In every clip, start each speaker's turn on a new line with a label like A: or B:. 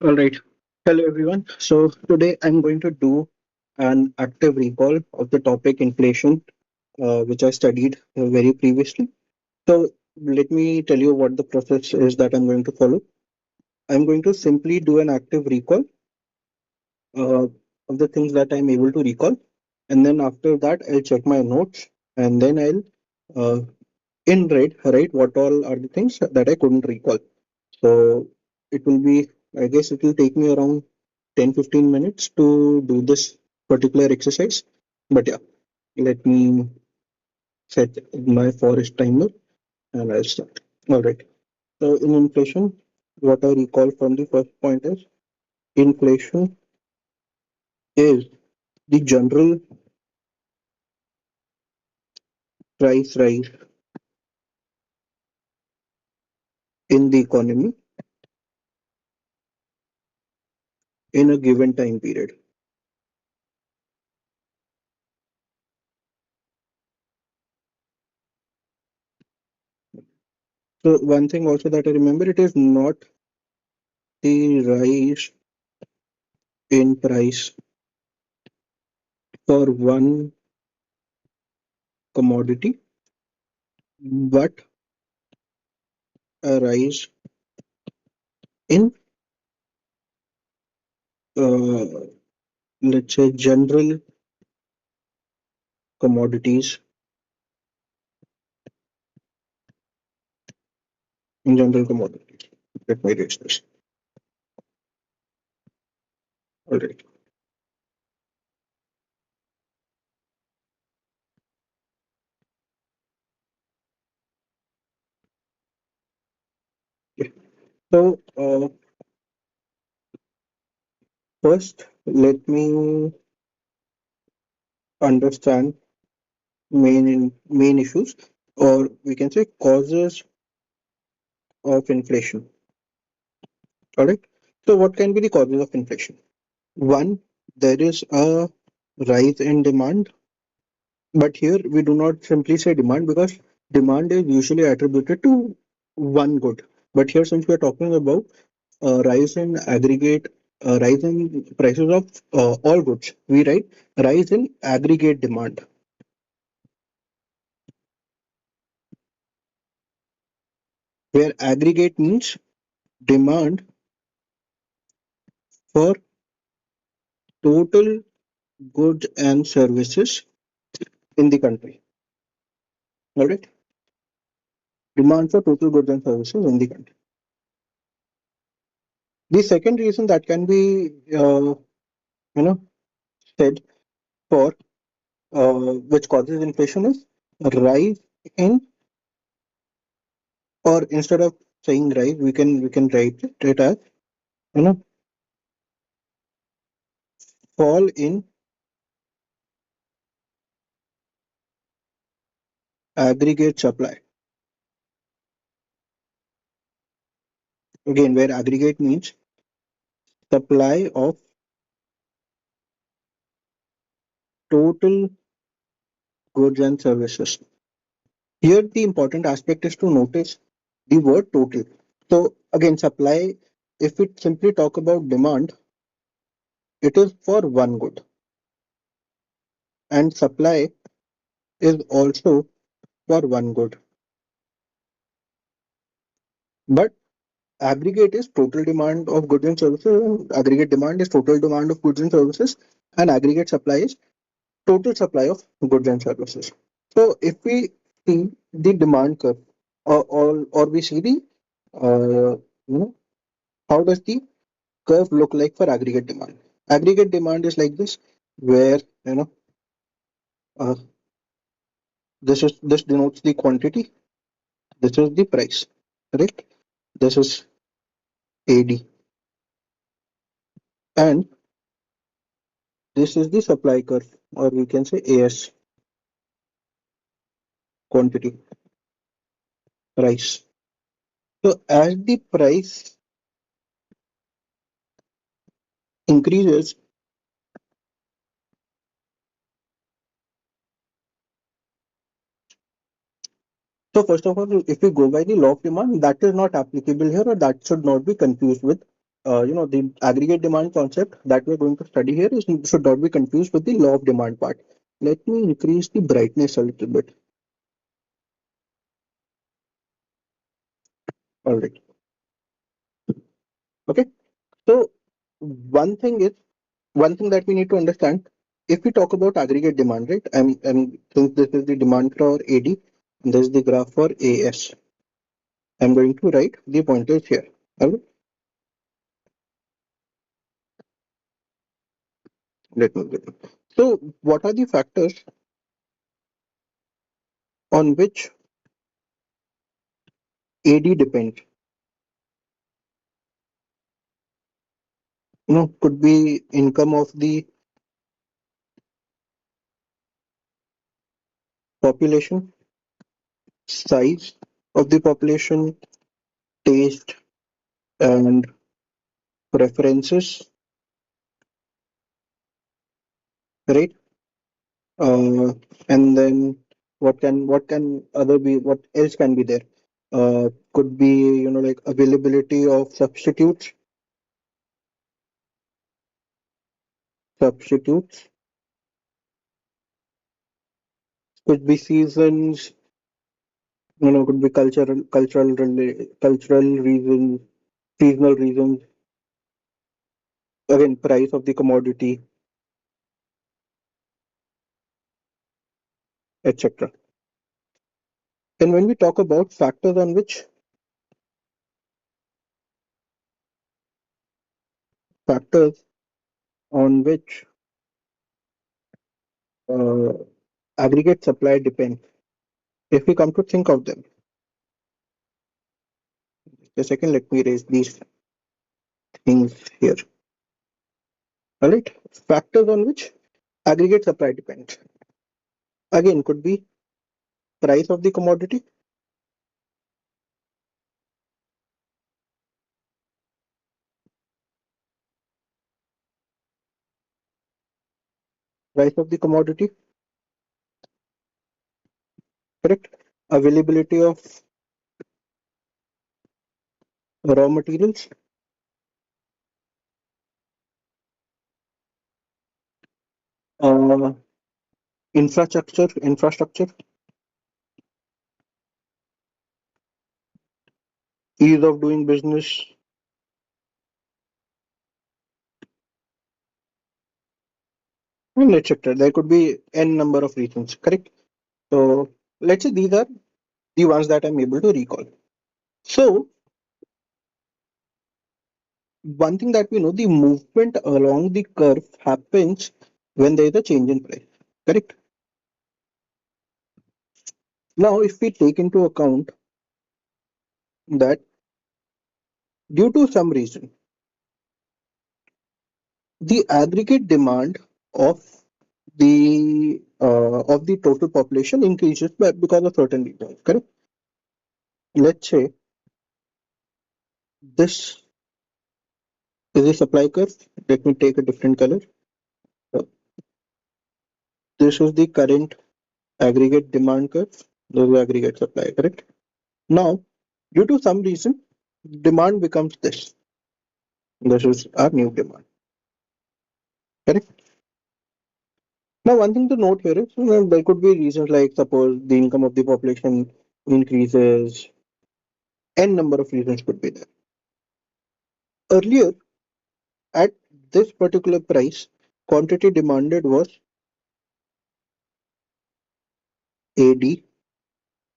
A: All right. Hello, everyone. So today I'm going to do an active recall of the topic inflation, which I studied very previously. So let me tell you what the process is that I'm going to follow. I'm going to simply do an active recall uh, of the things that I'm able to recall, and then after that I'll check my notes, and then I'll uh, in red write what all are the things that I couldn't recall. So it will be, I guess it will take me around 10-15 minutes to do this particular exercise. But yeah, let me set my forest timer and I'll start. All right. So in inflation, what I recall from the first point is inflation is the general price rise in the economy in a given time period. So one thing also that I remember, it is not the rise in price for one commodity, but a rise in uh, let's say general commodities, in general commodities. Let me erase this. All right. Okay. So first, let me understand main issues, or we can say causes of inflation. All right. So what can be the causes of inflation? One, there is a rise in demand, but here we do not simply say demand because demand is usually attributed to one good. But here, since we are talking about rise in aggregate, rise in prices of all goods, we write rise in aggregate demand, where aggregate means demand for total goods and services in the country. All right, demand for total goods and services in the country. The second reason that can be, said for which causes inflation is rise in, or instead of saying rise, we can write it as you know fall in aggregate supply. Again, where aggregate means supply of total goods and services. Here, the important aspect is to notice the word total. So, again, supply, if we simply talk about demand, it is for one good, and supply is also for one good. But aggregate is total demand of goods and services, and aggregate demand is total demand of goods and services, and aggregate supply is total supply of goods and services. So if we see the demand curve, or we see the how does the curve look like for aggregate demand? Aggregate demand is like this, where uh, this denotes the quantity, this is the price, correct? This is AD, and this is the supply curve, or we can say AS, quantity, price. So as the price increases, so first of all, if we go by the law of demand, that is not applicable here, or that should not be confused with. the aggregate demand concept that we're going to study here is should not be confused with the law of demand part. Let me increase the brightness a little bit. All right. Okay. So one thing is one thing that we need to understand, if we talk about aggregate demand, right? And since this is the demand for AD, and this is the graph for AS. I'm going to write the pointers here. All right. Let me get it. So what are the factors on which AD depends? Could be income of the population, size of the population, taste and preferences, right? Uh, and then what else can be there? Could be like availability of substitutes, could be seasons, could be cultural reasons, seasonal reasons, again price of the commodity, etc. And when we talk about factors on which uh, aggregate supply depends, if we come to think of them, a second, let me raise these things here. All right, factors on which aggregate supply depends. Again, could be price of the commodity, price of the commodity, correct? Availability of raw materials, uh, infrastructure, ease of doing business, and etc. There could be n number of reasons, correct? So let's say these are the ones that I'm able to recall. So one thing that we know, the movement along the curve happens when there is a change in price, correct? Now, if we take into account that due to some reason, the aggregate demand of the total population increases because of certain reasons, correct? Let's say this is a supply curve. Let me take a different color. So this is the current aggregate demand curve. This is aggregate supply, correct? Now, due to some reason, demand becomes this. This is our new demand, correct? Now, one thing to note here is there could be reasons like suppose the income of the population increases, n number of reasons could be there. Earlier, at this particular price, quantity demanded was AD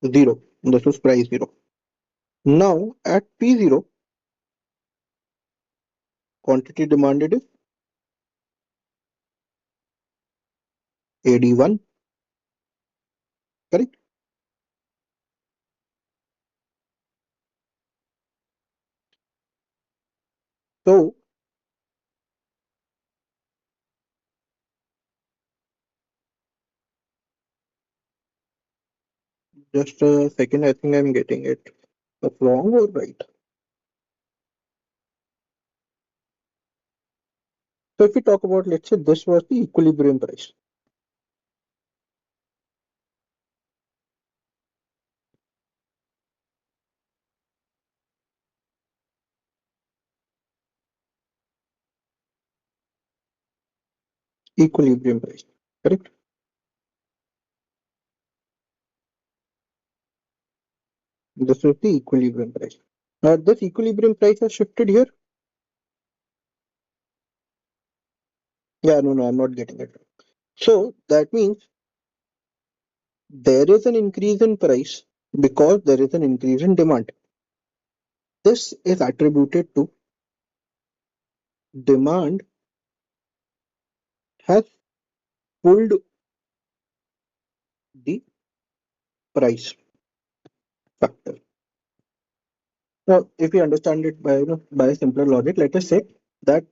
A: 0. This was price 0. Now, at P0, quantity demanded is AD1, correct? So, just a second, I think I'm getting it wrong or right. So, if we talk about, let's say this was the equilibrium price. equilibrium price. Correct? This is the equilibrium price. This equilibrium price has shifted here. Yeah, no, I'm not getting it. So that means there is an increase in price because there is an increase in demand. This is attributed to demand has pulled the price factor. Now, if we understand it by by a simpler logic, let us say that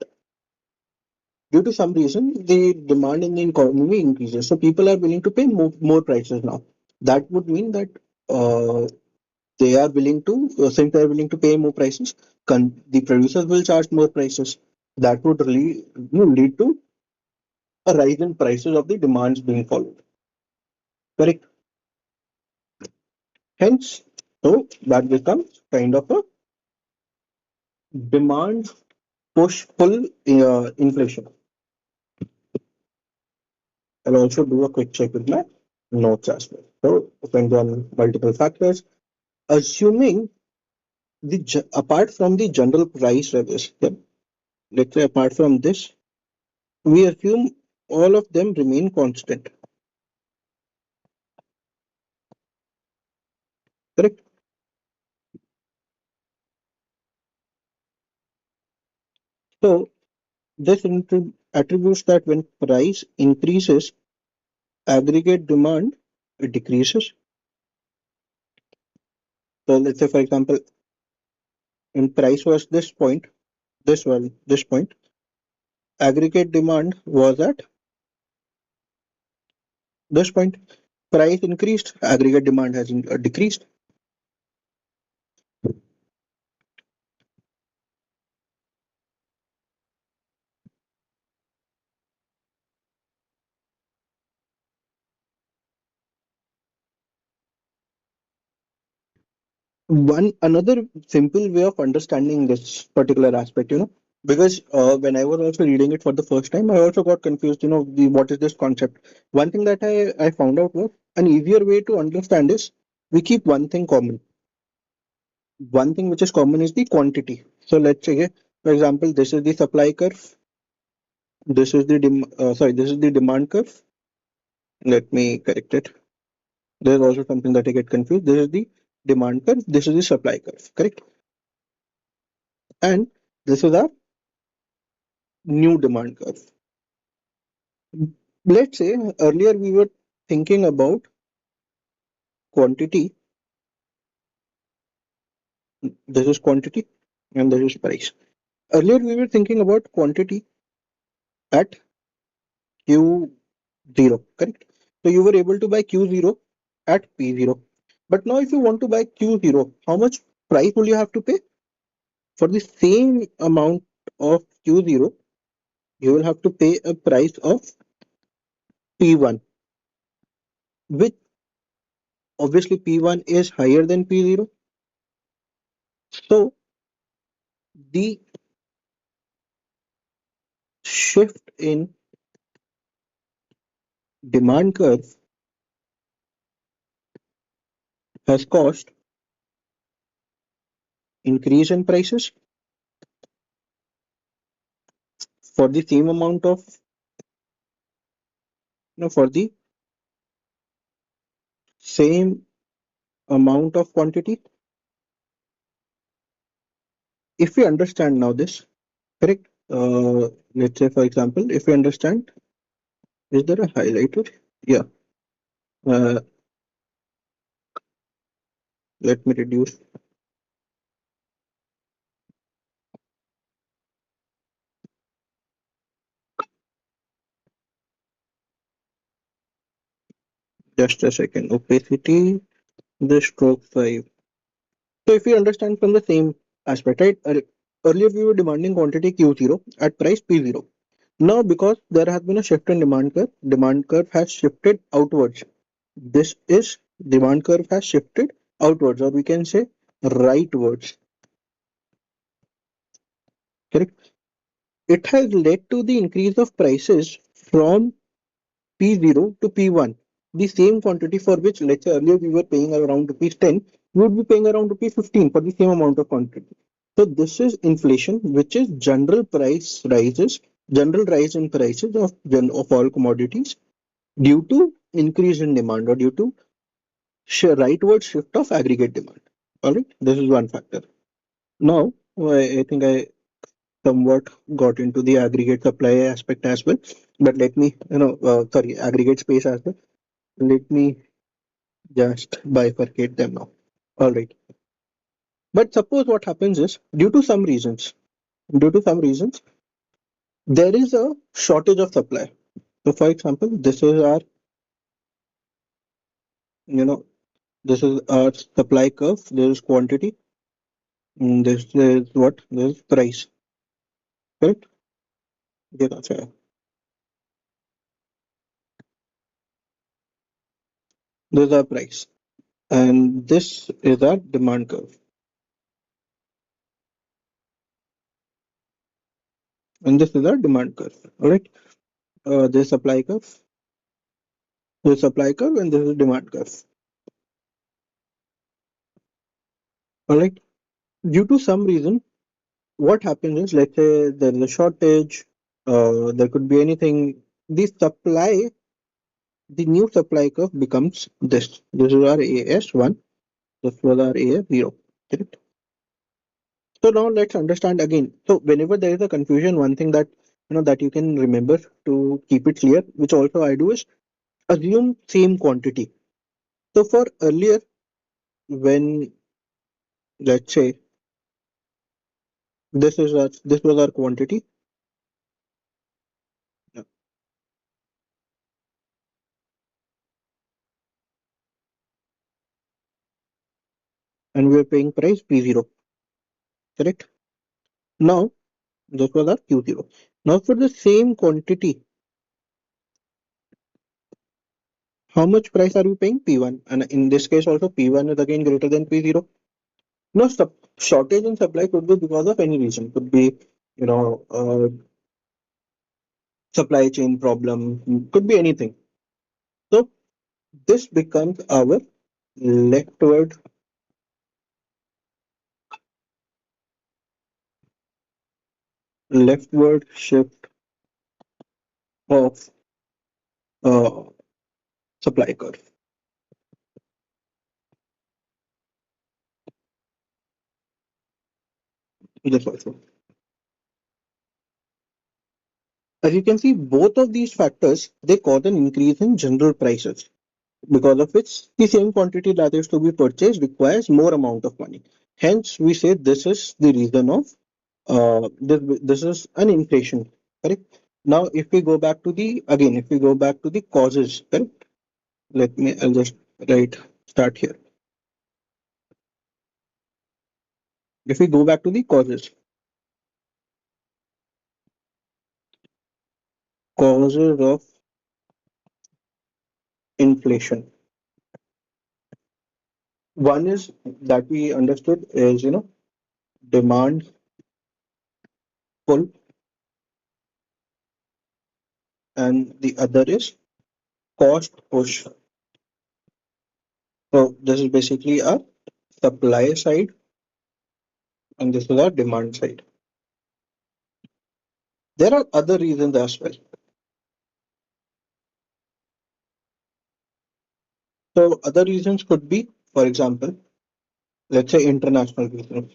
A: due to some reason the demand in the economy increases, so people are willing to pay more prices now. That would mean that they are willing to, since they are willing to pay more prices, the producers will charge more prices. That would really lead to a rise in prices of the demands being followed. Correct. Hence, so that becomes kind of a demand push pull inflation. I'll also do a quick check with my notes as well. So depends on multiple factors. Assuming apart from the general price levels, yeah, let's say apart from this, we assume all of them remain constant. Correct. So this attributes that when price increases, aggregate demand decreases. So let's say, for example, in price was this point, this point, aggregate demand was at this point. Price increased, aggregate demand has decreased. One another simple way of understanding this particular aspect, because when I was also reading it for the first time, I also got confused. What is this concept? One thing that I found out was an easier way to understand is we keep one thing common. One thing which is common is the quantity. So let's say, for example, this is the supply curve. This is the demand curve. Let me correct it. There's also something that I get confused. This is the demand curve. This is the supply curve. Correct. And this is our new demand curve. Let's say earlier we were thinking about quantity. This is quantity and this is price. Earlier we were thinking about quantity at Q0, correct? So you were able to buy Q0 at P0. But now if you want to buy Q0, how much price will you have to pay? For the same amount of Q0, you will have to pay a price of P1, which obviously P1 is higher than P0. So the shift in demand curve has caused increase in prices for the same amount of, for the same amount of quantity. If we understand now this, correct? Let's say, for example, if we understand, is there a highlighter? Yeah. Uh, Let me reduce just a second. Opacity, the stroke 5. So if we understand from the same aspect, right? Earlier we were demanding quantity Q0 at price P0. Now because there has been a shift in demand curve has shifted outwards. This is demand curve has shifted outwards, or we can say rightwards. Correct. It has led to the increase of prices from P0 to P1. The same quantity for which, let's say earlier we were paying around rupees 10, we would be paying around rupees 15 for the same amount of quantity. So this is inflation, which is general price rises, general rise in prices of all commodities due to increase in demand or due to rightward shift of aggregate demand. All right, this is one factor. Now, I think I somewhat got into the aggregate supply aspect as well, but let me, sorry, aggregate space as well. Let me just bifurcate them now. All right. But suppose what happens is due to some reasons, there is a shortage of supply. So, for example, this is our, you know, this is our supply curve. There is quantity. This is what? This is price. Correct? Yeah, that's right. This is our price. And this is our demand curve. And this is our demand curve. All right. This supply curve. This supply curve and this is demand curve. All right. Due to some reason, what happens is, let's say there is a shortage, there could be anything. The supply, the new supply curve becomes this. This is our AS1. This was our AS0. Correct? So now let's understand again. So whenever there is a confusion, one thing that that you can remember to keep it clear, which also I do, is assume same quantity. So for earlier, when let's say this was our quantity, yeah, and we are paying price P0. Correct? Now this was our Q0. Now for the same quantity, how much price are we paying? P1. And in this case also P1 is again greater than P0. Now shortage in supply could be because of any reason. Could be, you know, supply chain problem, could be anything. So this becomes our leftward leftward shift of uh, supply curve. This also. As you can see, both of these factors they cause an increase in general prices, because of which the same quantity that is to be purchased requires more amount of money. Hence, we say this is the reason of this is an inflation. Correct. Now, if we go back to the again, if we go back to the causes, correct. I'll just write start here. If we go back to the causes of inflation. One is that we understood is demand pull, and the other is cost push. So this is basically our supply side, and this is our demand side. There are other reasons as well. So other reasons could be, for example, let's say international reasons.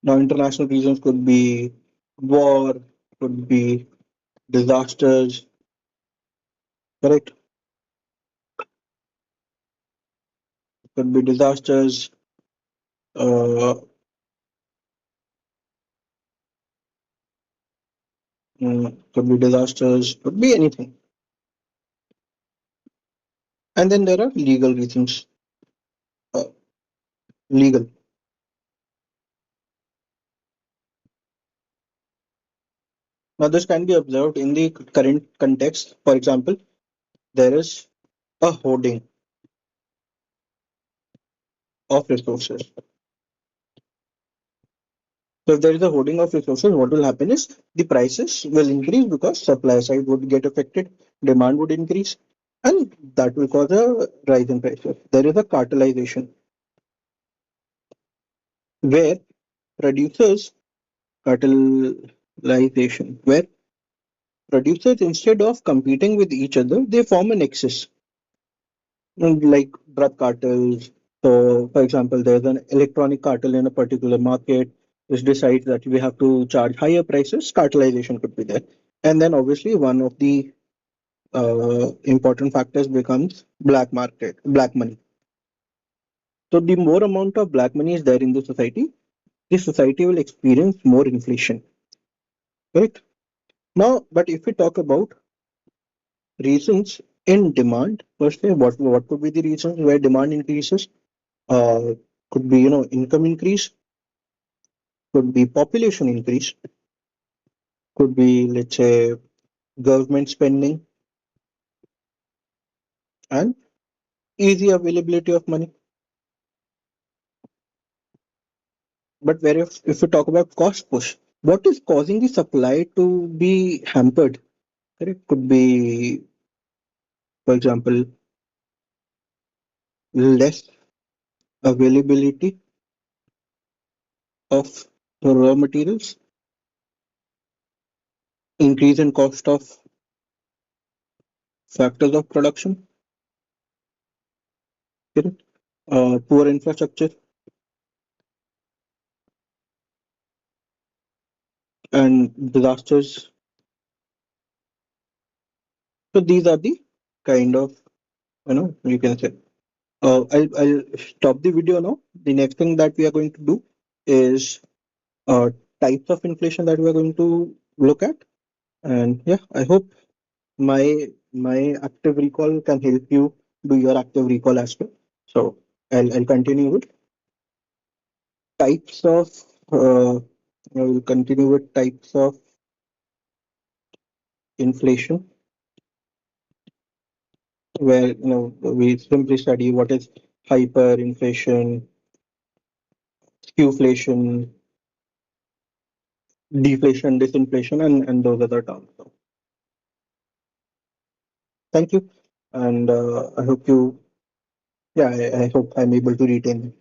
A: Now international reasons could be war, could be disasters, correct? Could be disasters, uh, could be disasters, could be anything. And then there are legal reasons. Uh, legal. Now this can be observed in the current context. For example, there is a hoarding of resources. So if there is a hoarding of resources, what will happen is the prices will increase because supply side would get affected, demand would increase, and that will cause a rise in prices. There is a cartelization where producers cartelization where producers instead of competing with each other, they form an axis like drug cartels. So, for example, there's an electronic cartel in a particular market which decides that we have to charge higher prices. Cartelization could be there, and then obviously one of the important factors becomes black money. So, the more amount of black money is there in the society will experience more inflation. Right now, but if we talk about reasons in demand per se, what could be the reasons where demand increases? Uh, could be income increase, could be population increase, could be let's say government spending and easy availability of money. But where if we talk about cost push, what is causing the supply to be hampered? Correct? Could be, for example, less availability of raw materials, increase in cost of factors of production, correct? Poor infrastructure and disasters. So these are the kind of you can say. I'll stop the video now. The next thing that we are going to do is types of inflation that we are going to look at. And yeah, I hope my active recall can help you do your active recall as well. So I'll continue with types of I will continue with types of inflation where we simply study what is hyperinflation, skewflation, deflation, disinflation, and those other terms. So thank you, and I hope you, yeah, I hope I'm able to retain